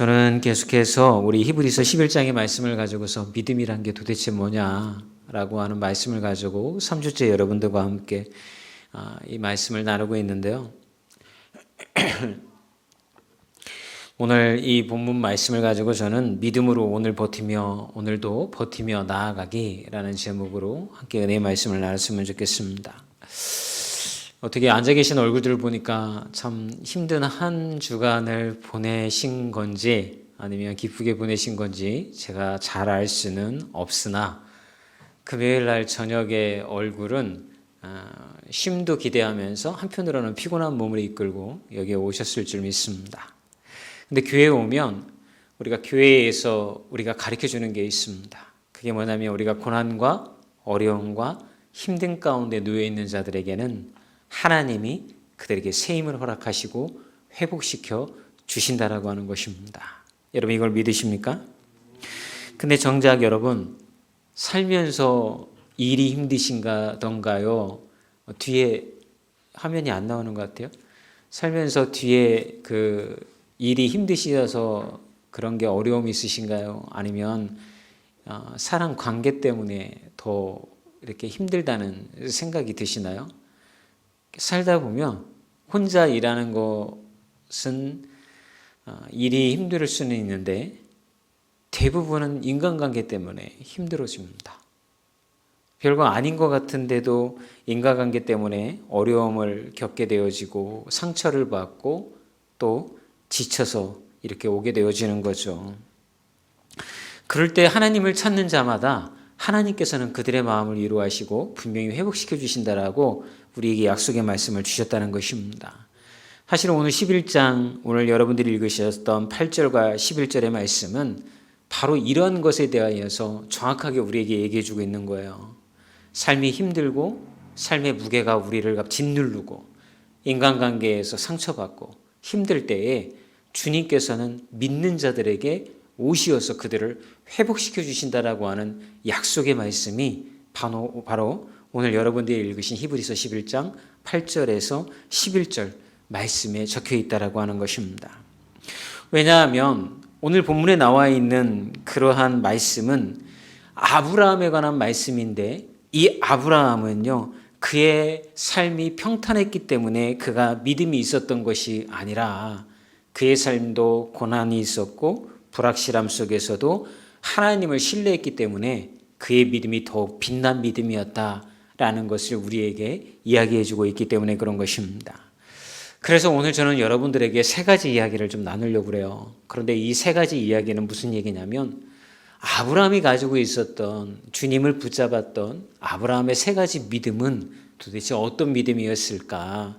저는 계속해서 우리 히브리서 11장의 말씀을 가지고서 믿음이란 게 도대체 뭐냐라고 하는 말씀을 가지고 3주째 여러분들과 함께 이 말씀을 나누고 있는데요. 오늘 이 본문 말씀을 가지고 저는 믿음으로 오늘도 버티며 나아가기라는 제목으로 함께 은혜의 말씀을 나눴으면 좋겠습니다. 어떻게 앉아 계신 얼굴들을 보니까 참 힘든 한 주간을 보내신 건지 아니면 기쁘게 보내신 건지 제가 잘 알 수는 없으나 금요일 날 저녁의 얼굴은 쉼도 기대하면서 한편으로는 피곤한 몸을 이끌고 여기에 오셨을 줄 믿습니다. 근데 교회에 오면 우리가 교회에서 우리가 가르쳐 주는 게 있습니다. 그게 뭐냐면 우리가 고난과 어려움과 힘든 가운데 놓여 있는 자들에게는 하나님이 그들에게 새 힘을 허락하시고 회복시켜 주신다라고 하는 것입니다. 여러분 이걸 믿으십니까? 근데 정작 여러분 살면서 일이 힘드신가던가요? 뒤에 화면이 안 나오는 것 같아요. 살면서 뒤에 그 일이 힘드셔서 그런 게 어려움이 있으신가요? 아니면 사람 관계 때문에 더 이렇게 힘들다는 생각이 드시나요? 살다 보면 혼자 일하는 것은 일이 힘들 수는 있는데 대부분은 인간관계 때문에 힘들어집니다. 별거 아닌 것 같은데도 인간관계 때문에 어려움을 겪게 되어지고 상처를 받고 또 지쳐서 이렇게 오게 되어지는 거죠. 그럴 때 하나님을 찾는 자마다 하나님께서는 그들의 마음을 위로하시고 분명히 회복시켜 주신다라고 우리에게 약속의 말씀을 주셨다는 것입니다. 사실 오늘 11장 오늘 여러분들이 읽으셨던 8절과 11절의 말씀은 바로 이런 것에 대하여서 정확하게 우리에게 얘기해 주고 있는 거예요. 삶이 힘들고 삶의 무게가 우리를 짓누르고 인간관계에서 상처받고 힘들 때에 주님께서는 믿는 자들에게 오시어서 그들을 회복시켜 주신다라고 하는 약속의 말씀이 바로 오늘 여러분들이 읽으신 히브리서 11장 8절에서 11절 말씀에 적혀 있다라고 하는 것입니다. 왜냐하면 오늘 본문에 나와 있는 그러한 말씀은 아브라함에 관한 말씀인데 이 아브라함은요 그의 삶이 평탄했기 때문에 그가 믿음이 있었던 것이 아니라 그의 삶도 고난이 있었고 불확실함 속에서도 하나님을 신뢰했기 때문에 그의 믿음이 더욱 빛난 믿음이었다라는 것을 우리에게 이야기해 주고 있기 때문에 그런 것입니다. 그래서 오늘 저는 여러분들에게 세 가지 이야기를 좀 나누려고 그래요. 그런데 이 세 가지 이야기는 무슨 얘기냐면 아브라함이 가지고 있었던 주님을 붙잡았던 아브라함의 세 가지 믿음은 도대체 어떤 믿음이었을까?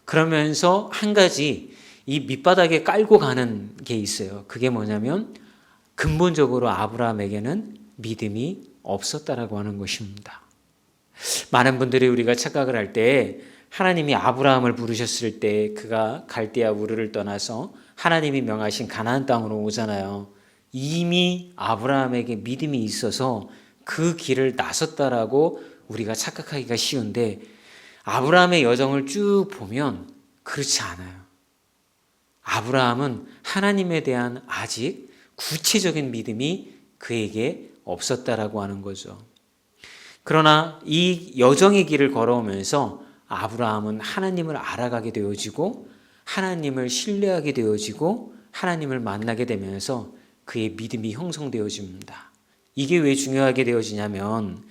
그러면서 한 가지 이 밑바닥에 깔고 가는 게 있어요. 그게 뭐냐면 근본적으로 아브라함에게는 믿음이 없었다라고 하는 것입니다. 많은 분들이 우리가 착각을 할 때 하나님이 아브라함을 부르셨을 때 그가 갈대아 우르를 떠나서 하나님이 명하신 가나안 땅으로 오잖아요. 이미 아브라함에게 믿음이 있어서 그 길을 나섰다라고 우리가 착각하기가 쉬운데 아브라함의 여정을 쭉 보면 그렇지 않아요. 아브라함은 하나님에 대한 아직 구체적인 믿음이 그에게 없었다라고 하는 거죠. 그러나 이 여정의 길을 걸어오면서 아브라함은 하나님을 알아가게 되어지고 하나님을 신뢰하게 되어지고 하나님을 만나게 되면서 그의 믿음이 형성되어집니다. 이게 왜 중요하게 되어지냐면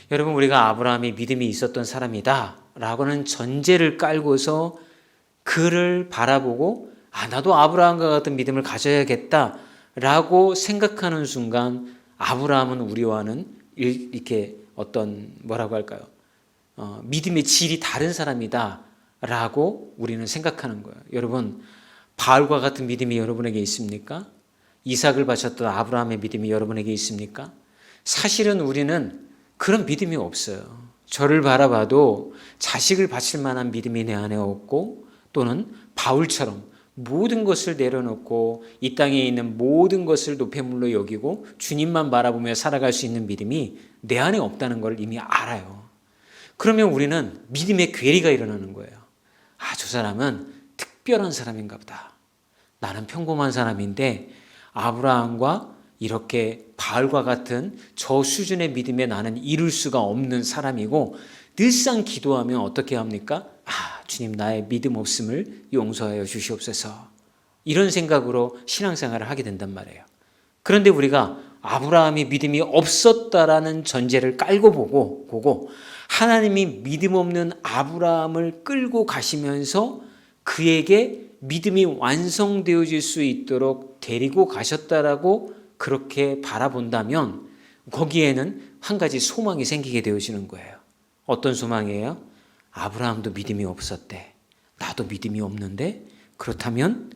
여러분 우리가 아브라함이 믿음이 있었던 사람이다 라고는 전제를 깔고서 그를 바라보고 나도 아브라함과 같은 믿음을 가져야겠다 라고 생각하는 순간 아브라함은 우리와는 이렇게 어떤 뭐라고 할까요? 믿음의 질이 다른 사람이다 라고 우리는 생각하는 거예요. 여러분 바울과 같은 믿음이 여러분에게 있습니까? 이삭을 바쳤던 아브라함의 믿음이 여러분에게 있습니까? 사실은 우리는 그런 믿음이 없어요. 저를 바라봐도 자식을 바칠 만한 믿음이 내 안에 없고 또는 바울처럼 모든 것을 내려놓고 이 땅에 있는 모든 것을 노폐물로 여기고 주님만 바라보며 살아갈 수 있는 믿음이 내 안에 없다는 걸 이미 알아요. 그러면 우리는 믿음의 괴리가 일어나는 거예요. 저 사람은 특별한 사람인가 보다. 나는 평범한 사람인데 아브라함과 이렇게 바알과 같은 저 수준의 믿음에 나는 이룰 수가 없는 사람이고 늘상 기도하면 어떻게 합니까? 주님 나의 믿음 없음을 용서하여 주시옵소서. 이런 생각으로 신앙생활을 하게 된단 말이에요. 그런데 우리가 아브라함이 믿음이 없었다라는 전제를 깔고 보고 하나님이 믿음 없는 아브라함을 끌고 가시면서 그에게 믿음이 완성되어질 수 있도록 데리고 가셨다라고 그렇게 바라본다면 거기에는 한 가지 소망이 생기게 되어지는 거예요. 어떤 소망이에요? 아브라함도 믿음이 없었대. 나도 믿음이 없는데 그렇다면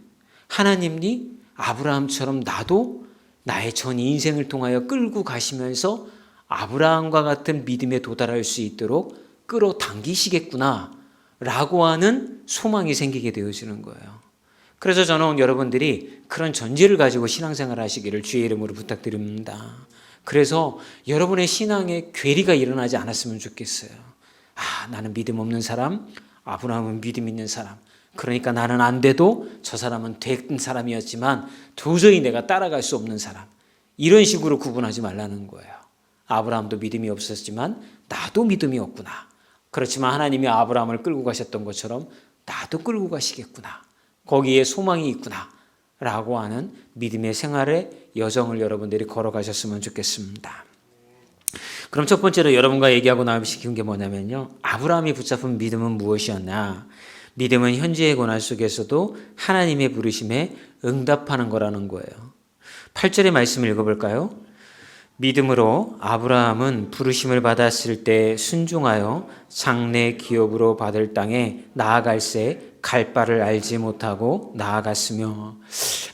하나님이 아브라함처럼 나도 나의 전 인생을 통하여 끌고 가시면서 아브라함과 같은 믿음에 도달할 수 있도록 끌어당기시겠구나 라고 하는 소망이 생기게 되어지는 거예요. 그래서 저는 여러분들이 그런 전제를 가지고 신앙생활 하시기를 주의 이름으로 부탁드립니다. 그래서 여러분의 신앙에 괴리가 일어나지 않았으면 좋겠어요. 나는 믿음 없는 사람, 아브라함은 믿음 있는 사람. 그러니까 나는 안 돼도 저 사람은 된 사람이었지만 도저히 내가 따라갈 수 없는 사람. 이런 식으로 구분하지 말라는 거예요. 아브라함도 믿음이 없었지만 나도 믿음이 없구나. 그렇지만 하나님이 아브라함을 끌고 가셨던 것처럼 나도 끌고 가시겠구나. 거기에 소망이 있구나. 라고 하는 믿음의 생활의 여정을 여러분들이 걸어가셨으면 좋겠습니다. 그럼 첫 번째로 여러분과 얘기하고 나누시는 게 뭐냐면요. 아브라함이 붙잡은 믿음은 무엇이었냐? 믿음은 현재의 고난 속에서도 하나님의 부르심에 응답하는 거라는 거예요. 8절의 말씀을 읽어볼까요? 믿음으로 아브라함은 부르심을 받았을 때 순종하여 장래 기업으로 받을 땅에 나아갈새 갈 바를 알지 못하고 나아갔으며.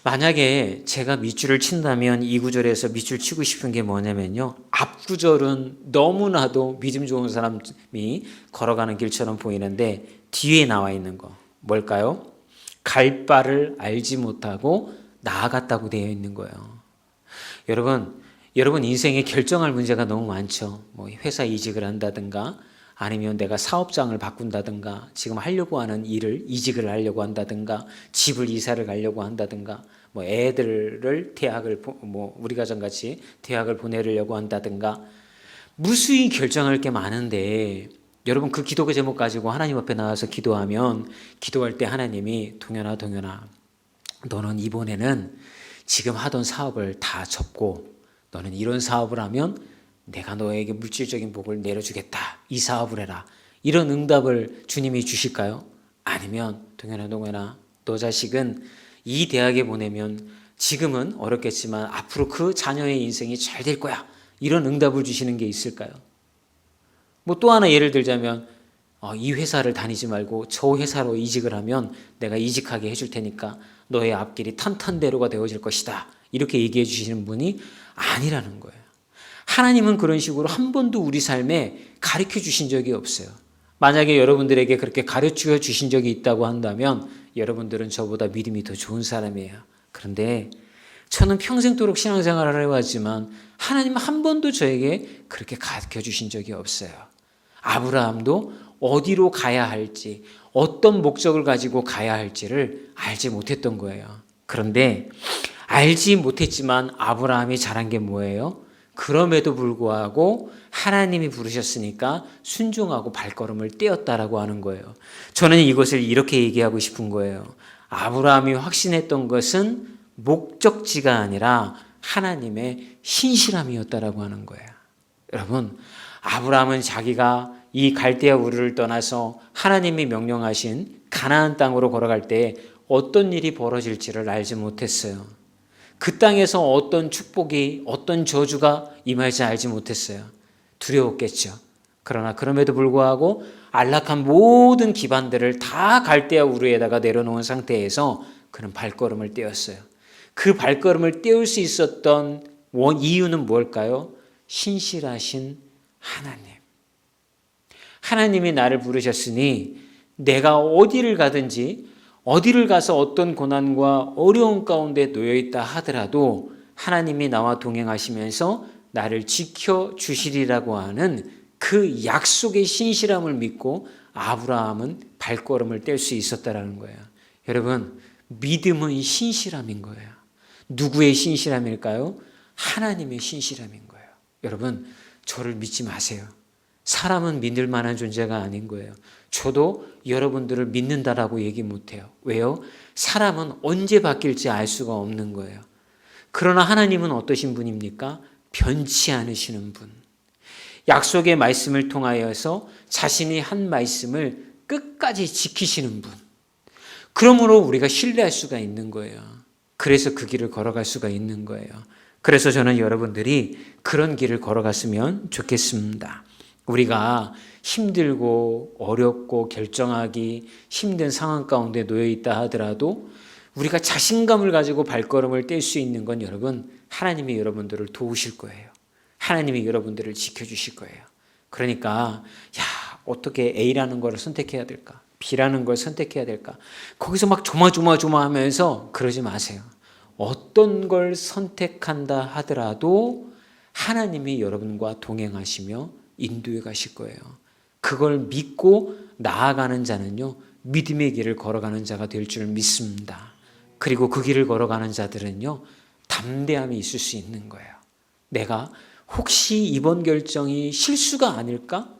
만약에 제가 밑줄을 친다면 이 구절에서 밑줄 치고 싶은 게 뭐냐면요. 앞 구절은 너무나도 믿음 좋은 사람이 걸어가는 길처럼 보이는데 뒤에 나와 있는 거 뭘까요? 갈 바를 알지 못하고 나아갔다고 되어 있는 거예요. 여러분 인생에 결정할 문제가 너무 많죠. 회사 이직을 한다든가 아니면 내가 사업장을 바꾼다든가 지금 하려고 하는 일을 이직을 하려고 한다든가 집을 이사를 가려고 한다든가 애들을 대학을 우리 가정같이 대학을 보내려고 한다든가 무수히 결정할 게 많은데 여러분 그 기도 제목 가지고 하나님 앞에 나와서 기도하면 기도할 때 하나님이 동현아 너는 이번에는 지금 하던 사업을 다 접고 너는 이런 사업을 하면 내가 너에게 물질적인 복을 내려주겠다. 이 사업을 해라. 이런 응답을 주님이 주실까요? 아니면 동현아 너 자식은 이 대학에 보내면 지금은 어렵겠지만 앞으로 그 자녀의 인생이 잘 될 거야. 이런 응답을 주시는 게 있을까요? 또 하나 예를 들자면 이 회사를 다니지 말고 저 회사로 이직을 하면 내가 이직하게 해줄 테니까 너의 앞길이 탄탄대로가 되어질 것이다. 이렇게 얘기해 주시는 분이 아니라는 거예요. 하나님은 그런 식으로 한 번도 우리 삶에 가르쳐 주신 적이 없어요. 만약에 여러분들에게 그렇게 가르쳐 주신 적이 있다고 한다면 여러분들은 저보다 믿음이 더 좋은 사람이에요. 그런데 저는 평생도록 신앙생활을 해왔지만 하나님은 한 번도 저에게 그렇게 가르쳐 주신 적이 없어요. 아브라함도 어디로 가야 할지 어떤 목적을 가지고 가야 할지를 알지 못했던 거예요. 그런데 알지 못했지만 아브라함이 잘한 게 뭐예요? 그럼에도 불구하고 하나님이 부르셨으니까 순종하고 발걸음을 떼었다라고 하는 거예요. 저는 이것을 이렇게 얘기하고 싶은 거예요. 아브라함이 확신했던 것은 목적지가 아니라 하나님의 신실함이었다라고 하는 거예요. 여러분, 아브라함은 자기가 이 갈대아 우르를 떠나서 하나님이 명령하신 가나안 땅으로 걸어갈 때 어떤 일이 벌어질지를 알지 못했어요. 그 땅에서 어떤 축복이 어떤 저주가 임할지 알지 못했어요. 두려웠겠죠. 그러나 그럼에도 불구하고 안락한 모든 기반들을 다 갈대아 우르에다가 내려놓은 상태에서 그는 발걸음을 떼었어요. 그 발걸음을 떼울 수 있었던 이유는 뭘까요? 신실하신 하나님. 하나님이 나를 부르셨으니 내가 어디를 가든지 어디를 가서 어떤 고난과 어려움 가운데 놓여있다 하더라도 하나님이 나와 동행하시면서 나를 지켜주시리라고 하는 그 약속의 신실함을 믿고 아브라함은 발걸음을 뗄 수 있었다라는 거예요. 여러분, 믿음은 신실함인 거예요. 누구의 신실함일까요? 하나님의 신실함인 거예요. 여러분, 저를 믿지 마세요. 사람은 믿을 만한 존재가 아닌 거예요. 저도 여러분들을 믿는다라고 얘기 못해요. 왜요? 사람은 언제 바뀔지 알 수가 없는 거예요. 그러나 하나님은 어떠신 분입니까? 변치 않으시는 분. 약속의 말씀을 통하여서 자신이 한 말씀을 끝까지 지키시는 분. 그러므로 우리가 신뢰할 수가 있는 거예요. 그래서 그 길을 걸어갈 수가 있는 거예요. 그래서 저는 여러분들이 그런 길을 걸어갔으면 좋겠습니다. 우리가 힘들고 어렵고 결정하기 힘든 상황 가운데 놓여 있다 하더라도 우리가 자신감을 가지고 발걸음을 뗄 수 있는 건 여러분, 하나님이 여러분들을 도우실 거예요. 하나님이 여러분들을 지켜주실 거예요. 그러니까 어떻게 A라는 걸 선택해야 될까? B라는 걸 선택해야 될까? 거기서 막 조마조마하면서 그러지 마세요. 어떤 걸 선택한다 하더라도 하나님이 여러분과 동행하시며 인도해 가실 거예요. 그걸 믿고 나아가는 자는요, 믿음의 길을 걸어가는 자가 될 줄 믿습니다. 그리고 그 길을 걸어가는 자들은요, 담대함이 있을 수 있는 거예요. 내가 혹시 이번 결정이 실수가 아닐까?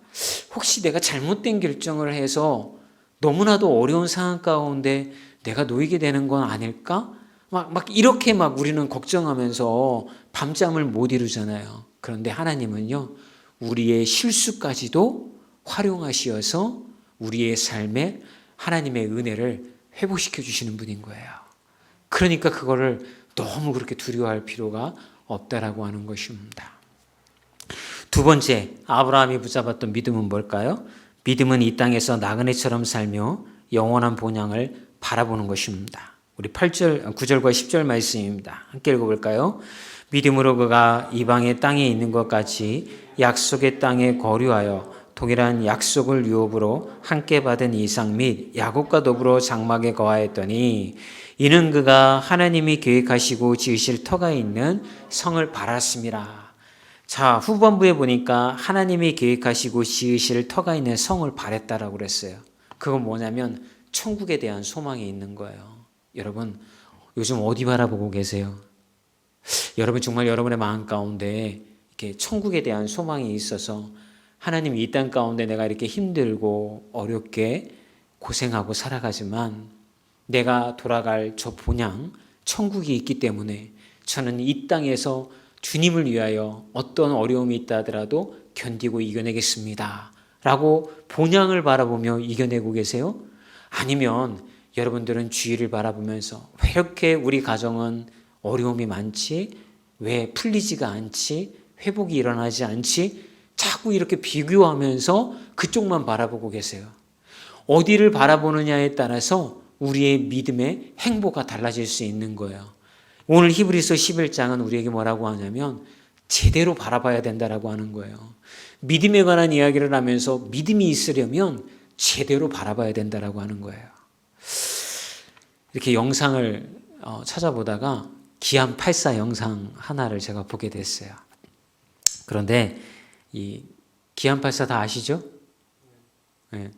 혹시 내가 잘못된 결정을 해서 너무나도 어려운 상황 가운데 내가 놓이게 되는 건 아닐까? 이렇게 우리는 걱정하면서 밤잠을 못 이루잖아요. 그런데 하나님은요, 우리의 실수까지도 활용하시어서 우리의 삶에 하나님의 은혜를 회복시켜 주시는 분인 거예요. 그러니까 그거를 너무 그렇게 두려워할 필요가 없다라고 하는 것입니다. 두 번째, 아브라함이 붙잡았던 믿음은 뭘까요? 믿음은 이 땅에서 나그네처럼 살며 영원한 본향을 바라보는 것입니다. 우리 9절과 10절 말씀입니다. 함께 읽어볼까요? 믿음으로 그가 이방의 땅에 있는 것 같이 약속의 땅에 거류하여 동일한 약속을 유업으로 함께 받은 이삭 및 야곱과 더불어 장막에 거하였더니 이는 그가 하나님이 계획하시고 지으실 터가 있는 성을 바랐습니다. 자, 후반부에 보니까 하나님이 계획하시고 지으실 터가 있는 성을 바랬다라고 그랬어요. 그건 뭐냐면 천국에 대한 소망이 있는 거예요. 여러분, 요즘 어디 바라보고 계세요? 여러분 정말 여러분의 마음 가운데 이렇게 천국에 대한 소망이 있어서 하나님 이 땅 가운데 내가 이렇게 힘들고 어렵게 고생하고 살아가지만 내가 돌아갈 저 본향 천국이 있기 때문에 저는 이 땅에서 주님을 위하여 어떤 어려움이 있다 하더라도 견디고 이겨내겠습니다 라고 본향을 바라보며 이겨내고 계세요? 아니면 여러분들은 주위를 바라보면서 왜 이렇게 우리 가정은 어려움이 많지? 왜 풀리지가 않지? 회복이 일어나지 않지? 자꾸 이렇게 비교하면서 그쪽만 바라보고 계세요. 어디를 바라보느냐에 따라서 우리의 믿음의 행보가 달라질 수 있는 거예요. 오늘 히브리서 11장은 우리에게 뭐라고 하냐면 제대로 바라봐야 된다라고 하는 거예요. 믿음에 관한 이야기를 하면서 믿음이 있으려면 제대로 바라봐야 된다라고 하는 거예요. 이렇게 영상을 찾아보다가 기안 84 영상 하나를 제가 보게 됐어요. 그런데 이 기안 84 다 아시죠? 네.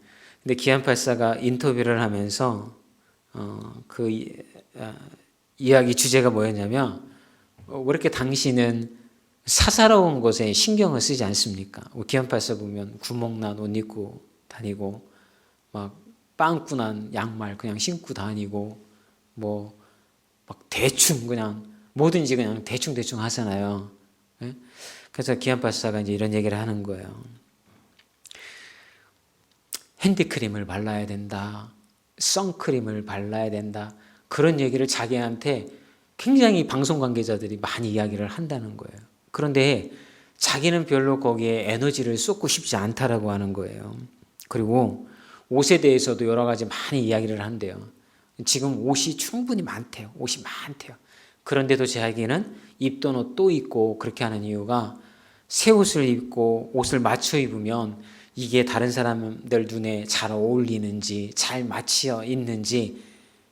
근데 기안 84가 인터뷰를 하면서 이야기 주제가 뭐였냐면 왜 이렇게 당신은 사사로운 것에 신경을 쓰지 않습니까? 기안 84 보면 구멍난 옷 입고 다니고 막 빵꾸난 양말 그냥 신고 다니고 막 대충 그냥 뭐든지 그냥 대충 하잖아요. 네? 그래서 기안 박사가 이제 이런 얘기를 하는 거예요. 핸드크림을 발라야 된다. 선크림을 발라야 된다. 그런 얘기를 자기한테 굉장히 방송 관계자들이 많이 이야기를 한다는 거예요. 그런데 자기는 별로 거기에 에너지를 쏟고 싶지 않다라고 하는 거예요. 그리고 옷에 대해서도 여러 가지 많이 이야기를 한대요. 지금 옷이 충분히 많대요. 옷이 많대요. 그런데도 자기는 입던 옷 또 입고 그렇게 하는 이유가 새 옷을 입고 옷을 맞춰 입으면 이게 다른 사람들 눈에 잘 어울리는지 잘 맞춰 있는지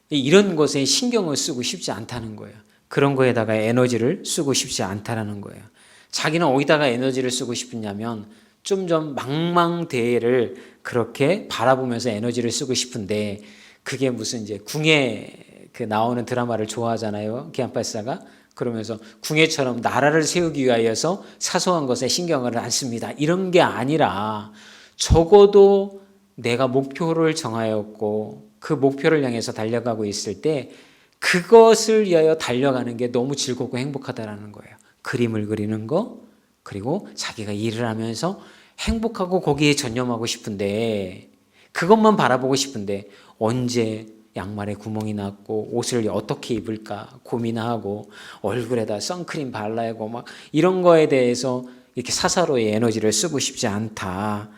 이런 것에 신경을 쓰고 싶지 않다는 거예요. 그런 거에다가 에너지를 쓰고 싶지 않다라는 거예요. 자기는 어디다가 에너지를 쓰고 싶으냐면 좀 망망대해를 그렇게 바라보면서 에너지를 쓰고 싶은데 그게 무슨 이제 궁예 그 나오는 드라마를 좋아하잖아요. 기안팔사가. 그러면서 궁예처럼 나라를 세우기 위하여서 사소한 것에 신경을 안 씁니다. 이런 게 아니라 적어도 내가 목표를 정하였고 그 목표를 향해서 달려가고 있을 때 그것을 위하여 달려가는 게 너무 즐겁고 행복하다라는 거예요. 그림을 그리는 거, 그리고 자기가 일을 하면서 행복하고 거기에 전념하고 싶은데, 그것만 바라보고 싶은데 언제 양말에 구멍이 났고 옷을 어떻게 입을까 고민하고 얼굴에다 선크림 발라야 하고 막 이런 거에 대해서 이렇게 사사로이 에너지를 쓰고 싶지 않다.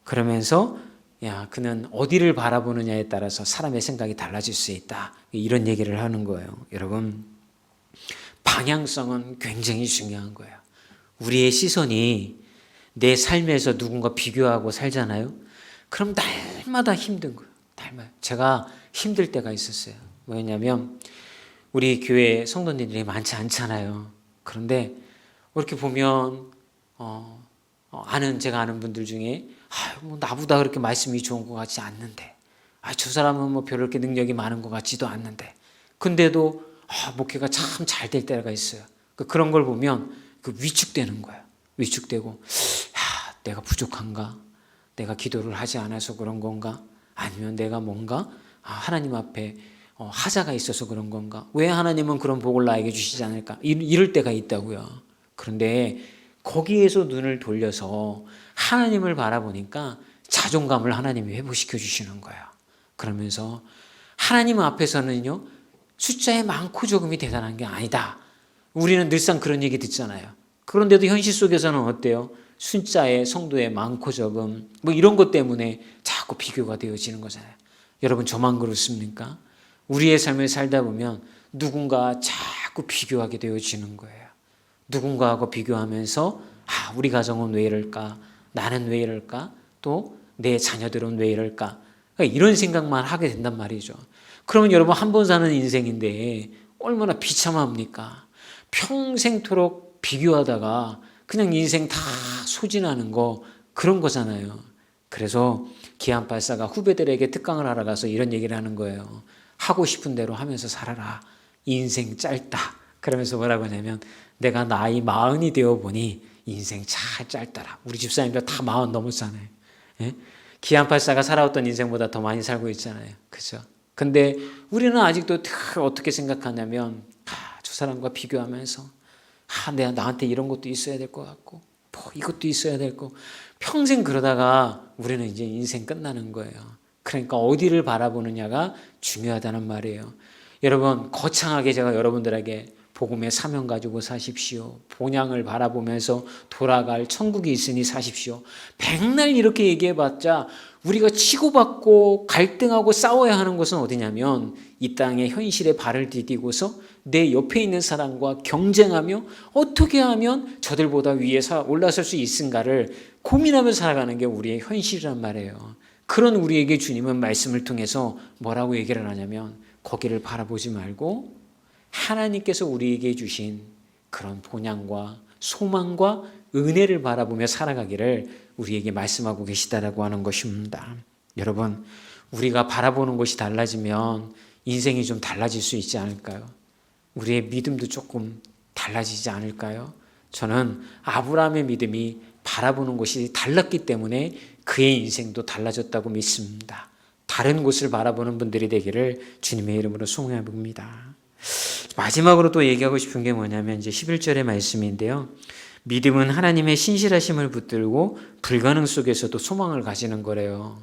그러면서 야, 그는 어디를 바라보느냐에 따라서 사람의 생각이 달라질 수 있다. 이런 얘기를 하는 거예요. 여러분, 방향성은 굉장히 중요한 거예요. 우리의 시선이 내 삶에서 누군가 비교하고 살잖아요. 그럼 날마다 힘든 거예요. 날마다. 제가 힘들 때가 있었어요. 뭐였냐면 우리 교회 성도님들이 많지 않잖아요. 그런데 이렇게 보면 제가 아는 분들 중에 뭐 나보다 그렇게 말씀이 좋은 것 같지 않는데, 저 사람은 뭐 별로 그렇게 능력이 많은 것 같지도 않는데, 근데도 목회가 참 잘 될 때가 있어요. 그런 걸 보면 위축되는 거예요. 위축되고 내가 부족한가? 내가 기도를 하지 않아서 그런 건가? 아니면 내가 뭔가 하나님 앞에 하자가 있어서 그런 건가? 왜 하나님은 그런 복을 나에게 주시지 않을까? 이럴 때가 있다고요. 그런데 거기에서 눈을 돌려서 하나님을 바라보니까 자존감을 하나님이 회복시켜 주시는 거예요. 그러면서 하나님 앞에서는요, 숫자에 많고 적음이 대단한 게 아니다. 우리는 늘상 그런 얘기 듣잖아요. 그런데도 현실 속에서는 어때요? 숫자에 성도의 많고 적음 뭐 이런 것 때문에 자꾸 비교가 되어지는 거잖아요. 여러분, 저만 그렇습니까? 우리의 삶을 살다 보면 누군가 자꾸 비교하게 되어지는 거예요. 누군가하고 비교하면서 우리 가정은 왜 이럴까? 나는 왜 이럴까? 또 내 자녀들은 왜 이럴까? 그러니까 이런 생각만 하게 된단 말이죠. 그러면 여러분, 한 번 사는 인생인데 얼마나 비참합니까? 평생토록 비교하다가 그냥 인생 다 소진하는 거, 그런 거잖아요. 그래서 기안팔사가 후배들에게 특강을 하러 가서 이런 얘기를 하는 거예요. 하고 싶은 대로 하면서 살아라. 인생 짧다. 그러면서 뭐라고 하냐면, 내가 나이 40이 되어 보니 인생 잘 짧더라. 우리 집사님들 다 40 넘었잖아요. 예? 기안팔사가 살아왔던 인생보다 더 많이 살고 있잖아요. 그죠? 근데 우리는 아직도 어떻게 생각하냐면, 저 사람과 비교하면서 내가 나한테 이런 것도 있어야 될 것 같고 뭐 이것도 있어야 될 거, 평생 그러다가 우리는 이제 인생 끝나는 거예요. 그러니까 어디를 바라보느냐가 중요하다는 말이에요. 여러분, 거창하게 제가 여러분들에게 복음의 사명 가지고 사십시오. 본향을 바라보면서 돌아갈 천국이 있으니 사십시오. 백날 이렇게 얘기해봤자 우리가 치고받고 갈등하고 싸워야 하는 것은 어디냐면 이 땅의 현실에 발을 디디고서 내 옆에 있는 사람과 경쟁하며 어떻게 하면 저들보다 위에 올라설 수 있은가를 고민하며 살아가는 게 우리의 현실이란 말이에요. 그런 우리에게 주님은 말씀을 통해서 뭐라고 얘기를 하냐면, 거기를 바라보지 말고 하나님께서 우리에게 주신 그런 본향과 소망과 은혜를 바라보며 살아가기를 우리에게 말씀하고 계시다라고 하는 것입니다. 여러분, 우리가 바라보는 것이 달라지면 인생이 좀 달라질 수 있지 않을까요? 우리의 믿음도 조금 달라지지 않을까요? 저는 아브라함의 믿음이 바라보는 것이 달랐기 때문에 그의 인생도 달라졌다고 믿습니다. 다른 곳을 바라보는 분들이 되기를 주님의 이름으로 소망해봅니다. 마지막으로 또 얘기하고 싶은 게 뭐냐면 이제 11절의 말씀인데요. 믿음은 하나님의 신실하심을 붙들고 불가능 속에서도 소망을 가지는 거래요.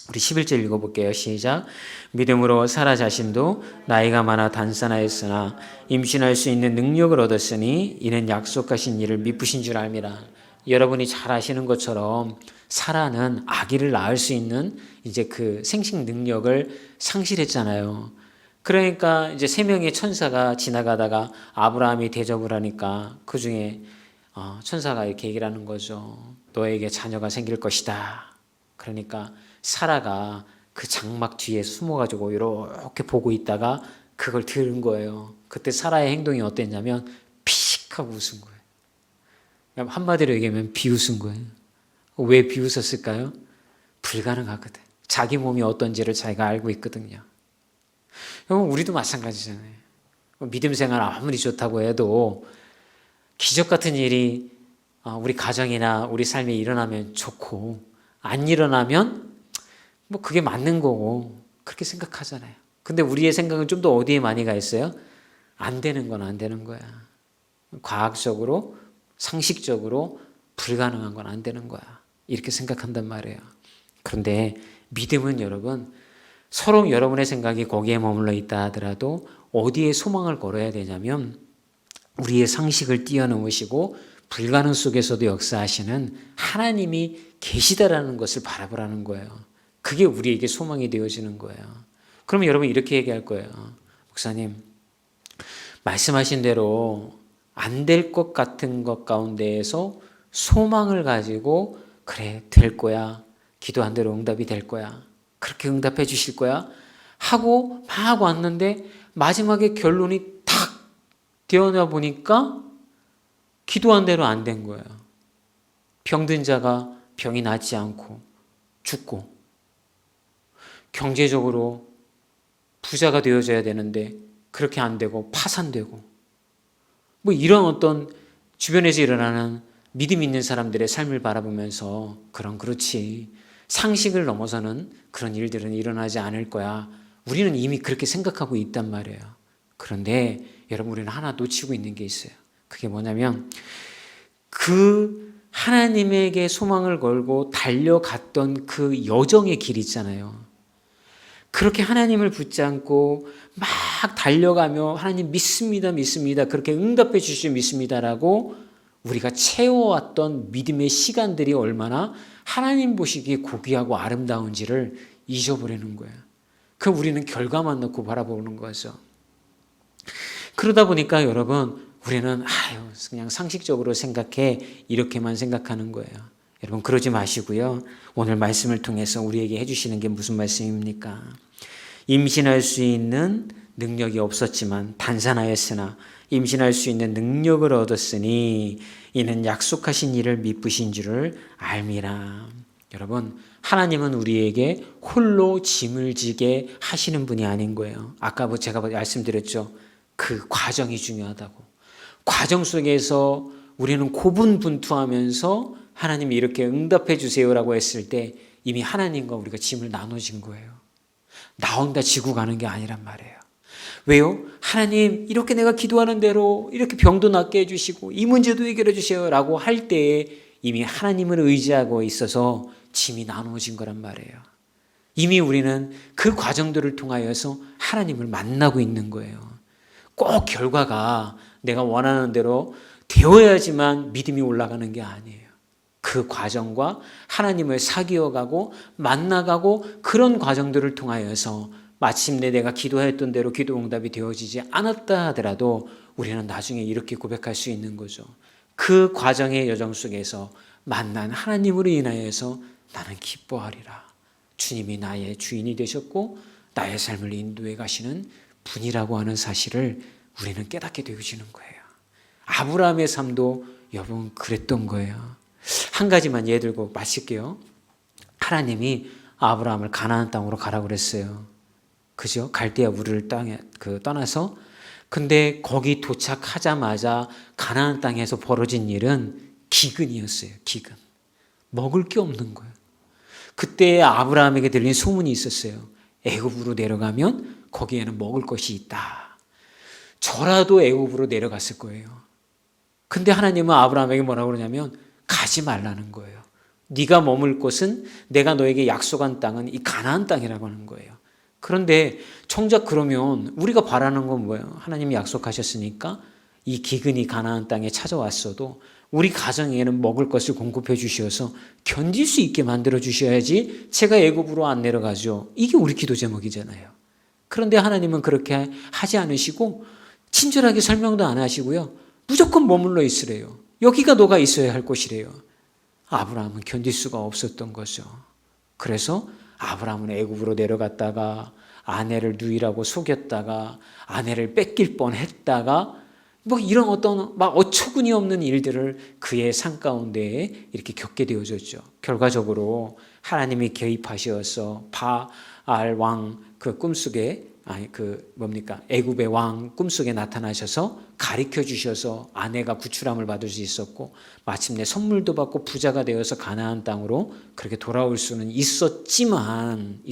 우리 11절 읽어볼게요. 시작. 믿음으로 사라 자신도 나이가 많아 단산하였으나 임신할 수 있는 능력을 얻었으니 이는 약속하신 일을 미쁘신 줄 알미라. 여러분이 잘 아시는 것처럼 사라는 아기를 낳을 수 있는 이제 그 생식 능력을 상실했잖아요. 그러니까 이제 3명의 천사가 지나가다가 아브라함이 대접을 하니까 그 중에 천사가 이렇게 얘기를 하는 거죠. 너에게 자녀가 생길 것이다. 그러니까 사라가 그 장막 뒤에 숨어가지고 이렇게 보고 있다가 그걸 들은 거예요. 그때 사라의 행동이 어땠냐면 피식 하고 웃은 거예요. 한마디로 얘기하면 비웃은 거예요. 왜 비웃었을까요? 불가능하거든. 자기 몸이 어떤지를 자기가 알고 있거든요. 여러분, 우리도 마찬가지잖아요. 믿음 생활 아무리 좋다고 해도 기적 같은 일이 우리 가정이나 우리 삶에 일어나면 좋고, 안 일어나면 뭐 그게 맞는 거고 그렇게 생각하잖아요. 근데 우리의 생각은 좀 더 어디에 많이 가 있어요? 안 되는 건 안 되는 거야. 과학적으로, 상식적으로 불가능한 건 안 되는 거야. 이렇게 생각한단 말이에요. 그런데 믿음은 여러분, 서로 여러분의 생각이 거기에 머물러 있다 하더라도 어디에 소망을 걸어야 되냐면 우리의 상식을 뛰어넘으시고 불가능 속에서도 역사하시는 하나님이 계시다라는 것을 바라보라는 거예요. 그게 우리에게 소망이 되어지는 거예요. 그러면 여러분 이렇게 얘기할 거예요. 목사님, 말씀하신 대로 안 될 것 같은 것 가운데에서 소망을 가지고 그래, 될 거야. 기도한 대로 응답이 될 거야. 그렇게 응답해 주실 거야. 하고 막 왔는데 마지막에 결론이 탁 되어나 보니까 기도한 대로 안 된 거예요. 병든 자가 병이 낫지 않고 죽고, 경제적으로 부자가 되어져야 되는데 그렇게 안 되고 파산되고, 뭐 이런 어떤 주변에서 일어나는 믿음 있는 사람들의 삶을 바라보면서 그렇지, 상식을 넘어서는 그런 일들은 일어나지 않을 거야. 우리는 이미 그렇게 생각하고 있단 말이에요. 그런데 여러분, 우리는 하나 놓치고 있는 게 있어요. 그게 뭐냐면 그 하나님에게 소망을 걸고 달려갔던 그 여정의 길 있잖아요. 그렇게 하나님을 붙잡고 막 달려가며 하나님 믿습니다, 믿습니다. 그렇게 응답해 주시면 믿습니다라고 우리가 채워왔던 믿음의 시간들이 얼마나 하나님 보시기에 고귀하고 아름다운지를 잊어버리는 거예요. 그 우리는 결과만 놓고 바라보는 거죠. 그러다 보니까 여러분, 우리는 그냥 상식적으로 생각해, 이렇게만 생각하는 거예요. 여러분, 그러지 마시고요. 오늘 말씀을 통해서 우리에게 해주시는 게 무슨 말씀입니까? 임신할 수 있는 능력이 없었지만 단산하였으나 임신할 수 있는 능력을 얻었으니 이는 약속하신 일을 미쁘신 줄을 알미라. 여러분, 하나님은 우리에게 홀로 짐을 지게 하시는 분이 아닌 거예요. 아까 제가 말씀드렸죠. 그 과정이 중요하다고. 과정 속에서 우리는 고분분투하면서 하나님이 이렇게 응답해 주세요라고 했을 때 이미 하나님과 우리가 짐을 나눠진 거예요. 나 혼자 지고 가는 게 아니란 말이에요. 왜요? 하나님, 이렇게 내가 기도하는 대로 이렇게 병도 낫게 해주시고 이 문제도 해결해 주세요 라고 할 때에 이미 하나님을 의지하고 있어서 짐이 나눠진 거란 말이에요. 이미 우리는 그 과정들을 통하여서 하나님을 만나고 있는 거예요. 꼭 결과가 내가 원하는 대로 되어야지만 믿음이 올라가는 게 아니에요. 그 과정과 하나님을 사귀어가고 만나가고 그런 과정들을 통하여서 마침내 내가 기도했던 대로 기도 응답이 되어지지 않았다 하더라도 우리는 나중에 이렇게 고백할 수 있는 거죠. 그 과정의 여정 속에서 만난 하나님으로 인하여서 나는 기뻐하리라. 주님이 나의 주인이 되셨고 나의 삶을 인도해 가시는 분이라고 하는 사실을 우리는 깨닫게 되어지는 거예요. 아브라함의 삶도 여러분 그랬던 거예요. 한 가지만 예를 들고 마칠게요. 하나님이 아브라함을 가나안 땅으로 가라고 그랬어요. 그죠? 갈대아 우르를 땅에 떠나서. 근데 거기 도착하자마자 가나안 땅에서 벌어진 일은 기근이었어요. 기근. 먹을 게 없는 거예요. 그때 아브라함에게 들린 소문이 있었어요. 애굽으로 내려가면 거기에는 먹을 것이 있다. 저라도 애굽으로 내려갔을 거예요. 근데 하나님은 아브라함에게 뭐라고 그러냐면 가지 말라는 거예요. 네가 머물 곳은 내가 너에게 약속한 땅은 이 가나안 땅이라고 하는 거예요. 그런데 정작 그러면 우리가 바라는 건 뭐예요? 하나님이 약속하셨으니까 이 기근이 가나안 땅에 찾아왔어도 우리 가정에는 먹을 것을 공급해 주셔서 견딜 수 있게 만들어 주셔야지 제가 애굽으로 안 내려가죠. 이게 우리 기도 제목이잖아요. 그런데 하나님은 그렇게 하지 않으시고 친절하게 설명도 안 하시고요. 무조건 머물러 있으래요. 여기가 너가 있어야 할 곳이래요. 아브라함은 견딜 수가 없었던 거죠. 그래서 아브라함은 애굽으로 내려갔다가 아내를 누이라고 속였다가 아내를 뺏길 뻔했다가 뭐 이런 어떤 막 어처구니 없는 일들을 그의 삶 가운데에 이렇게 겪게 되어졌죠. 결과적으로 하나님이 개입하셔서 바알 왕 그 꿈속에 애굽의 왕 꿈속에 나타나셔서 가르쳐 주셔서 아내가 구출함을 받을 수 있었고 마침내 선물도 받고 부자가 되어서 가나안 땅으로 그렇게 돌아올 수는 있었지만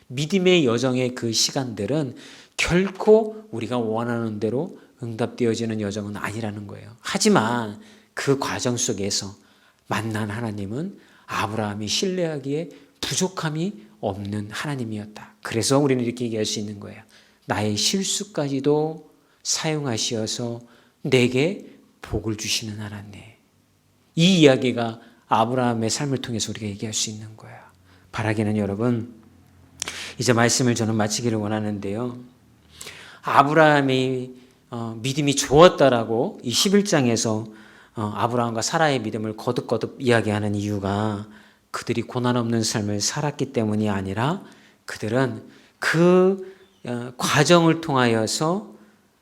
믿음의 여정의 그 시간들은 결코 우리가 원하는 대로 응답되어지는 여정은 아니라는 거예요. 하지만 그 과정 속에서 만난 하나님은 아브라함이 신뢰하기에 부족함이 없는 하나님이었다. 그래서 우리는 이렇게 얘기할 수 있는 거예요. 나의 실수까지도 사용하시어서 내게 복을 주시는 하나님. 이 이야기가 아브라함의 삶을 통해서 우리가 얘기할 수 있는 거예요. 바라기는 여러분, 이제 말씀을 저는 마치기를 원하는데요. 아브라함이 믿음이 좋았다라고 이 11장에서 아브라함과 사라의 믿음을 거듭거듭 이야기하는 이유가 그들이 고난 없는 삶을 살았기 때문이 아니라 그들은 그 과정을 통하여서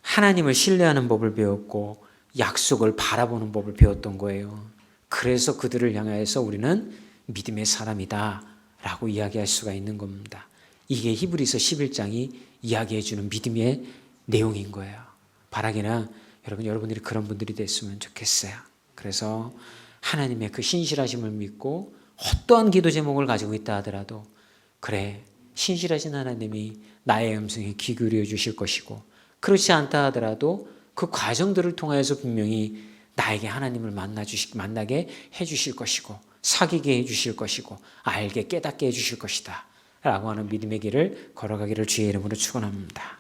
하나님을 신뢰하는 법을 배웠고 약속을 바라보는 법을 배웠던 거예요. 그래서 그들을 향하여서 우리는 믿음의 사람이다 라고 이야기할 수가 있는 겁니다. 이게 히브리서 11장이 이야기해주는 믿음의 내용인 거예요. 바라기는 여러분들이 그런 분들이 됐으면 좋겠어요. 그래서 하나님의 그 신실하심을 믿고 어떠한 기도 제목을 가지고 있다 하더라도 그래, 신실하신 하나님이 나의 음성에 귀 기울여 주실 것이고 그렇지 않다 하더라도 그 과정들을 통하여서 분명히 나에게 하나님을 만나게 해주실 것이고 사귀게 해주실 것이고 알게 깨닫게 해주실 것이다 라고 하는 믿음의 길을 걸어가기를 주의 이름으로 축원합니다.